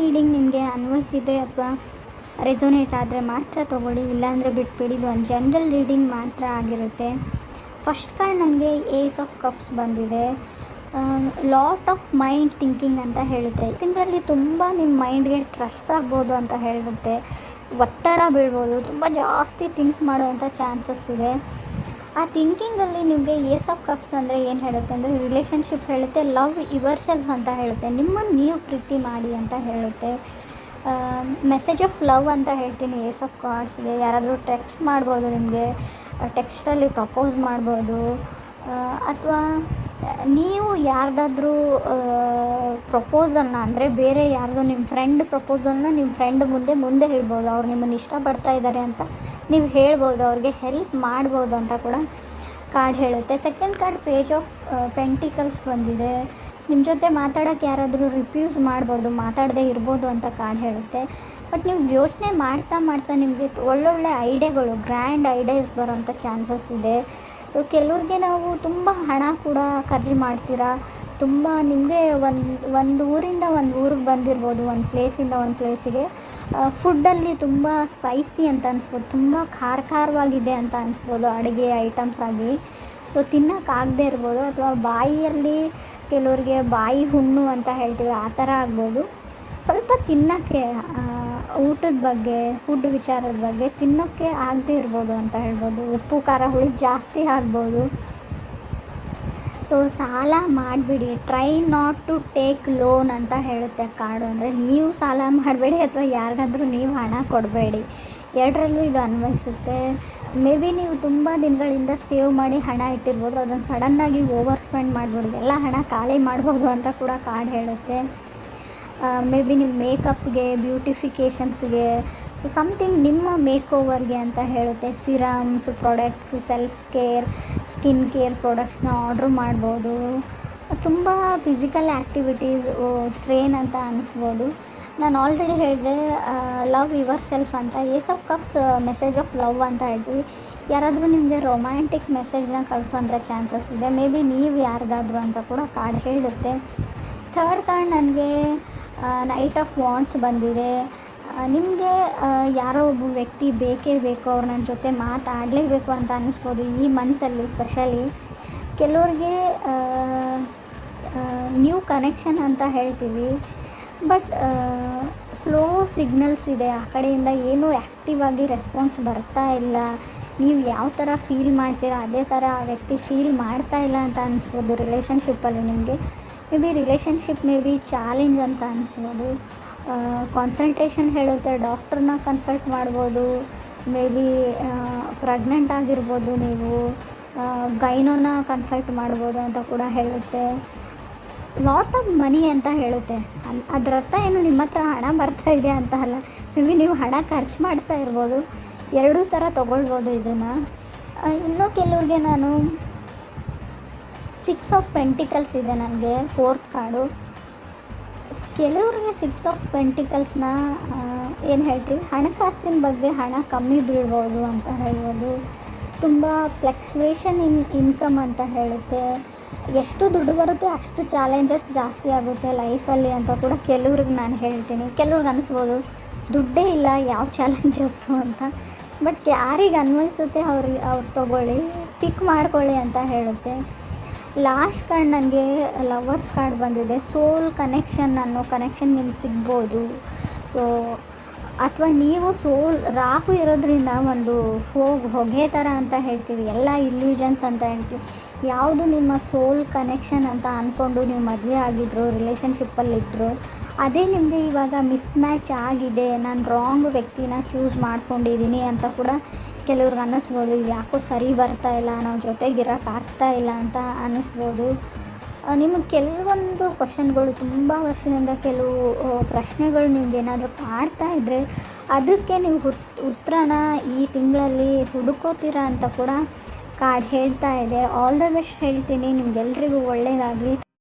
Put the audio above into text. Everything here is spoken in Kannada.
ರೀಡಿಂಗ್ ನಿಮಗೆ ಅನ್ವಯಿಸಿದೆ ಅಥವಾ ರೆಸೊನೇಟ್ ಆದರೆ ಮಾತ್ರ ತೊಗೊಳ್ಳಿ, ಇಲ್ಲಾಂದರೆ ಬಿಟ್ಬಿಡಿ. ಇದು ಒಂದು ಜನರಲ್ ರೀಡಿಂಗ್ ಮಾತ್ರ ಆಗಿರುತ್ತೆ. ಫಸ್ಟ್ ಕಾರ್ಡ್ ನನಗೆ ಏಸ್ ಆಫ್ ಕಪ್ಸ್ ಬಂದಿದೆ. ಲಾಟ್ ಆಫ್ ಮೈಂಡ್ ಥಿಂಕಿಂಗ್ ಅಂತ ಹೇಳುತ್ತೆ. ಇದರಲ್ಲಿ ತುಂಬ ನಿಮ್ಮ ಮೈಂಡ್ಗೆ ಸ್ಟ್ರೆಸ್ ಆಗ್ಬೋದು ಅಂತ ಹೇಳುತ್ತೆ, ಒತ್ತಡ ಬೀಳ್ಬೋದು, ತುಂಬ ಜಾಸ್ತಿ ಥಿಂಕ್ ಮಾಡುವಂಥ ಚಾನ್ಸಸ್ ಇದೆ. ಆ ಥಿಂಕಿಂಗಲ್ಲಿ ನಿಮಗೆ ಏಸ್ ಆಫ್ ಕಪ್ಸ್ ಅಂದರೆ ಏನು ಹೇಳುತ್ತೆ ಅಂದರೆ ರಿಲೇಷನ್ಶಿಪ್ ಹೇಳುತ್ತೆ, ಲವ್ ಯುವರ್ ಸೆಲ್ಫ್ ಅಂತ ಹೇಳುತ್ತೆ, ನಿಮ್ಮನ್ನು ನೀವು ಪ್ರೀತಿ ಮಾಡಿ ಅಂತ ಹೇಳುತ್ತೆ. ಮೆಸೇಜ್ ಆಫ್ ಲವ್ ಅಂತ ಹೇಳ್ತೀನಿ ಏಸ್ ಆಫ್ ಕಾರ್ಡ್ಸ್ಗೆ. ಯಾರಾದರೂ ಟೆಕ್ಸ್ಟ್ ಮಾಡ್ಬೋದು, ನಿಮಗೆ ಟೆಕ್ಸ್ಟಲ್ಲಿ ಪ್ರಪೋಸ್ ಮಾಡ್ಬೋದು, ಅಥವಾ ನೀವು ಯಾರ್ದಾದ್ರೂ ಪ್ರಪೋಸಲ್ನ ಅಂದರೆ ಬೇರೆ ಯಾರ್ದೋ ನಿಮ್ಮ ಫ್ರೆಂಡ್ ಪ್ರಪೋಸಲ್ನ ನಿಮ್ಮ ಫ್ರೆಂಡ್ ಮುಂದೆ ಹೇಳ್ಬೋದು. ಅವ್ರು ನಿಮ್ಮನ್ನು ಇಷ್ಟಪಡ್ತಾ ಇದ್ದಾರೆ ಅಂತ ನೀವು ಹೇಳ್ಬೋದು, ಅವ್ರಿಗೆ ಹೆಲ್ಪ್ ಮಾಡ್ಬೋದು ಅಂತ ಕೂಡ ಕಾರ್ಡ್ ಹೇಳುತ್ತೆ. Second card page of pentacles ಬಂದಿದೆ. ನಿಮ್ಮ ಜೊತೆ ಮಾತಾಡೋಕ್ಕೆ ಯಾರಾದರೂ ರಿಫ್ಯೂಸ್ ಮಾಡ್ಬೋದು, ಮಾತಾಡದೇ ಇರ್ಬೋದು ಅಂತ ಕಾರ್ಡ್ ಹೇಳುತ್ತೆ. ಬಟ್ ನೀವು ಯೋಚನೆ ಮಾಡ್ತಾ ನಿಮಗೆ ಒಳ್ಳೊಳ್ಳೆ ಐಡಿಯಾಗಳು, ಗ್ರ್ಯಾಂಡ್ ಐಡಿಯಾಸ್ ಬರೋಂಥ ಚಾನ್ಸಸ್ ಇದೆ. ಸೊ ಕೆಲವ್ರಿಗೆ ನಾವು ತುಂಬ ಹಣ ಕೂಡ ಖರ್ಚು ಮಾಡ್ತೀರಾ, ತುಂಬ ನಿಮಗೆ ಒಂದು ಊರಿಂದ ಒಂದು ಊರಿಗೆ ಬಂದಿರ್ಬೋದು, ಒಂದು ಪ್ಲೇಸಿಂದ ಒಂದು ಪ್ಲೇಸಿಗೆ. ಫುಡ್ಡಲ್ಲಿ ತುಂಬ ಸ್ಪೈಸಿ ಅಂತ ಅನಿಸ್ಬೋದು, ತುಂಬ ಖಾರವಾಗಿದೆ ಅಂತ ಅನಿಸ್ಬೋದು ಅಡುಗೆ ಐಟಮ್ಸ್ ಆಗಿ. ಸೊ ತಿನ್ನೋಕ್ಕಾಗದೇ ಇರ್ಬೋದು, ಅಥವಾ ಬಾಯಿಯಲ್ಲಿ ಕೆಲವ್ರಿಗೆ ಬಾಯಿ ಹುಣ್ಣು ಅಂತ ಹೇಳ್ತೀವಿ, ಆ ಥರ ಆಗ್ಬೋದು. ಸ್ವಲ್ಪ ತಿನ್ನೋಕ್ಕೆ ಊಟದ ಬಗ್ಗೆ, ಫುಡ್ ವಿಚಾರದ ಬಗ್ಗೆ ತಿನ್ನೋಕ್ಕೆ ಆಗದೇ ಇರ್ಬೋದು ಅಂತ ಹೇಳ್ಬೋದು. ಉಪ್ಪು ಖಾರ ಹುಳಿ ಜಾಸ್ತಿ ಆಗ್ಬೋದು. ಸೊ ಸಾಲ ಮಾಡಿಬಿಡಿ, try not to take loan ಅಂತ ಹೇಳುತ್ತೆ ಕಾರ್ಡು. ಅಂದರೆ ನೀವು ಸಾಲ ಮಾಡಬೇಡಿ ಅಥವಾ ಯಾರಿಗಾದ್ರೂ ನೀವು ಹಣ ಕೊಡಬೇಡಿ, ಎರಡರಲ್ಲೂ ಇದು ಅನ್ವಯಿಸುತ್ತೆ. ಮೇ ಬಿ ನೀವು ತುಂಬ ದಿನಗಳಿಂದ ಸೇವ್ ಮಾಡಿ ಹಣ ಇಟ್ಟಿರ್ಬೋದು, ಅದನ್ನು ಸಡನ್ನಾಗಿ ಓವರ್ ಸ್ಪೆಂಡ್ ಮಾಡಿಬಿಡಿ, ಎಲ್ಲ ಹಣ ಖಾಲಿ ಮಾಡ್ಬೋದು ಅಂತ ಕೂಡ ಕಾರ್ಡ್ ಹೇಳುತ್ತೆ. ಮೇ ಬಿ ನಿಮ್ಮ ಮೇಕಪ್ಗೆ, ಬ್ಯೂಟಿಫಿಕೇಷನ್ಸ್ಗೆ, ಸೊ ಸಮಥಿಂಗ್ ನಿಮ್ಮ ಮೇಕ್ ಓವರ್ಗೆ ಅಂತ ಹೇಳುತ್ತೆ. Serums, products, self care, skin care ಪ್ರಾಡಕ್ಟ್ಸ್ನ ಆರ್ಡ್ರ್ ಮಾಡ್ಬೋದು. ತುಂಬ ಫಿಸಿಕಲ್ ಆ್ಯಕ್ಟಿವಿಟೀಸ್ ಸ್ಟ್ರೇನ್ ಅಂತ ಅನಿಸ್ಬೋದು. ನಾನು ಆಲ್ರೆಡಿ ಹೇಳಿದೆ ಲವ್ ಯುವರ್ ಸೆಲ್ಫ್ ಅಂತ. Ace of cups message of love ಅಂತ ಹೇಳ್ತೀವಿ. ಯಾರಾದರೂ ನಿಮಗೆ ರೊಮ್ಯಾಂಟಿಕ್ ಮೆಸೇಜ್ನ ಕಳಿಸೋಂಥ ಚಾನ್ಸಸ್ ಇದೆ, ಮೇ ಬಿ ನೀವು ಯಾರಿಗಾದ್ರು ಅಂತ ಕೂಡ ಕಾರ್ಡ್ ಹೇಳುತ್ತೆ. ಥರ್ಡ್ ಕಾರ್ಡ್ ನನಗೆ ನೈಟ್ ಆಫ್ ವಾಂಡ್ಸ್ ಬಂದಿದೆ. ನಿಮಗೆ ಯಾರೋ ಒಬ್ಬ ವ್ಯಕ್ತಿ ಬೇಕೇ ಬೇಕು, ಅವ್ರು ನನ್ನ ಜೊತೆ ಮಾತಾಡಲೇಬೇಕು ಅಂತ ಅನ್ನಿಸ್ಬೋದು ಈ ಮಂತಲ್ಲಿ. ಸ್ಪೆಷಲಿ ಕೆಲವ್ರಿಗೆ ನ್ಯೂ ಕನೆಕ್ಷನ್ ಅಂತ ಹೇಳ್ತೀವಿ, ಬಟ್ ಸ್ಲೋ ಸಿಗ್ನಲ್ಸ್ ಇದೆ, ಆ ಕಡೆಯಿಂದ ಏನೂ ಆ್ಯಕ್ಟಿವ್ ಆಗಿ ರೆಸ್ಪಾನ್ಸ್ ಬರ್ತಾ ಇಲ್ಲ. ನೀವು ಯಾವ ಥರ ಫೀಲ್ ಮಾಡ್ತೀರಾ ಅದೇ ಥರ ಆ ವ್ಯಕ್ತಿ ಫೀಲ್ ಮಾಡ್ತಾ ಇಲ್ಲ ಅಂತ ಅನಿಸ್ಬೋದು ರಿಲೇಷನ್ಶಿಪ್ಪಲ್ಲಿ ನಿಮಗೆ. May be relationship may be challenge ಅಂತ ಅನಿಸ್ಬೋದು. ಕಾನ್ಸಂಟ್ರೇಷನ್ ಹೇಳುತ್ತೆ, ಡಾಕ್ಟ್ರನ್ನ ಕನ್ಸಲ್ಟ್ ಮಾಡ್ಬೋದು. ಮೇ ಬಿ ಪ್ರೆಗ್ನೆಂಟ್ ಆಗಿರ್ಬೋದು, ನೀವು ಗೈನೋನ ಕನ್ಸಲ್ಟ್ ಮಾಡ್ಬೋದು ಅಂತ ಕೂಡ ಹೇಳುತ್ತೆ. ಲಾಟ್ ಆಫ್ ಮನಿ ಅಂತ ಹೇಳುತ್ತೆ. ಅದರ ಅರ್ಥ ಏನು ನಿಮ್ಮ ಹತ್ರ ಹಣ ಬರ್ತಾ ಇದೆ ಅಂತ ಅಲ್ಲ, ಮೇ ಬಿ ನೀವು ಹಣ ಖರ್ಚು ಮಾಡ್ತಾ ಇರ್ಬೋದು. ಎರಡೂ ಥರ ತೊಗೊಳ್ಬೋದು ಇದನ್ನು. ಇನ್ನೂ ಕೆಲವ್ರಿಗೆ ನಾನು ಸಿಕ್ಸ್ ಆಫ್ ಪೆಂಟಿಕಲ್ಸ್ ಇದೆ ನನಗೆ ಫೋರ್ತ್ ಕಾರ್ಡು. ಕೆಲವ್ರಿಗೆ ಸಿಕ್ಸ್ ಆಫ್ ಪೆಂಟಿಕಲ್ಸ್ನ ಏನು ಹೇಳ್ತೀವಿ, ಹಣಕಾಸಿನ ಬಗ್ಗೆ ಹಣ ಕಮ್ಮಿ ಬೀಳ್ಬೋದು ಅಂತ ಹೇಳ್ಬೋದು. ತುಂಬ ಫ್ಲಕ್ಚುವೇಷನ್ ಇನ್ಕಮ್ ಅಂತ ಹೇಳುತ್ತೆ. ಎಷ್ಟು ದುಡ್ಡು ಬರುತ್ತೆ ಅಷ್ಟು ಚಾಲೆಂಜಸ್ ಜಾಸ್ತಿ ಆಗುತ್ತೆ ಲೈಫಲ್ಲಿ ಅಂತ ಕೂಡ ಕೆಲವ್ರಿಗೆ ನಾನು ಹೇಳ್ತೀನಿ. ಕೆಲವ್ರಿಗೆ ಅನಿಸ್ಬೋದು ದುಡ್ಡೇ ಇಲ್ಲ ಯಾವ ಚಾಲೆಂಜಸ್ಸು ಅಂತ, ಬಟ್ ಯಾರಿಗೆ ಅನ್ವಯಿಸುತ್ತೆ ಅವ್ರು ತೊಗೊಳ್ಳಿ, ಟಿಕ್ ಮಾಡ್ಕೊಳ್ಳಿ ಅಂತ ಹೇಳುತ್ತೆ. ಲಾಸ್ಟ್ ಕಾರ್ಡ್ ನನಗೆ ಲವರ್ಸ್ ಕಾರ್ಡ್ ಬಂದಿದೆ. ಸೋಲ್ ಕನೆಕ್ಷನ್ ಅನ್ನೋ ಕನೆಕ್ಷನ್ ನಿಮ್ಗೆ ಸಿಗ್ಬೋದು. ಸೊ ಅಥವಾ ನೀವು ರಾಹು ಇರೋದ್ರಿಂದ ಒಂದು ಹೊಗೆ ಥರ ಅಂತ ಹೇಳ್ತೀವಿ, ಎಲ್ಲ ಇಲ್ಯೂಷನ್ಸ್ ಅಂತ ಹೇಳ್ತೀವಿ. ಯಾವುದು ನಿಮ್ಮ ಸೋಲ್ ಕನೆಕ್ಷನ್ ಅಂತ ಅಂದ್ಕೊಂಡು ನೀವು ಮದುವೆ ಆಗಿದ್ರು, ರಿಲೇಷನ್ಶಿಪ್ಪಲ್ಲಿದ್ದರು, ಅದೇ ನಿಮಗೆ ಇವಾಗ ಮಿಸ್ ಮ್ಯಾಚ್ ಆಗಿದೆ, ನಾನು ರಾಂಗ್ ವ್ಯಕ್ತಿನ ಚೂಸ್ ಮಾಡ್ಕೊಂಡಿದ್ದೀನಿ ಅಂತ ಕೂಡ ಕೆಲವ್ರಿಗೆ ಅನ್ನಿಸ್ಬೋದು. ಯಾಕೋ ಸರಿ ಬರ್ತಾ ಇಲ್ಲ, ನಾವು ಜೊತೆಗಿರೋಕ್ಕಾಗ್ತಾ ಇಲ್ಲ ಅಂತ ಅನ್ನಿಸ್ಬೋದು. ನಿಮಗೆ ಕೆಲವೊಂದು ಕ್ವಶನ್ಗಳು ತುಂಬ ವರ್ಷದಿಂದ ಕೆಲವು ಪ್ರಶ್ನೆಗಳು ನಿಮಗೇನಾದರೂ ಕಾಡ್ತಾ ಇದ್ದರೆ ಅದಕ್ಕೆ ನೀವು ಉತ್ತರನ ಈ ತಿಂಗಳಲ್ಲಿ ಹುಡುಕೋತೀರಾ ಅಂತ ಕೂಡ ಕಾರ್ಡ್ ಹೇಳ್ತಾ ಇದೆ. ಆಲ್ ದ ಬೆಸ್ಟ್ ಹೇಳ್ತೀನಿ, ನಿಮಗೆಲ್ರಿಗೂ ಒಳ್ಳೆಯದಾಗಲಿ.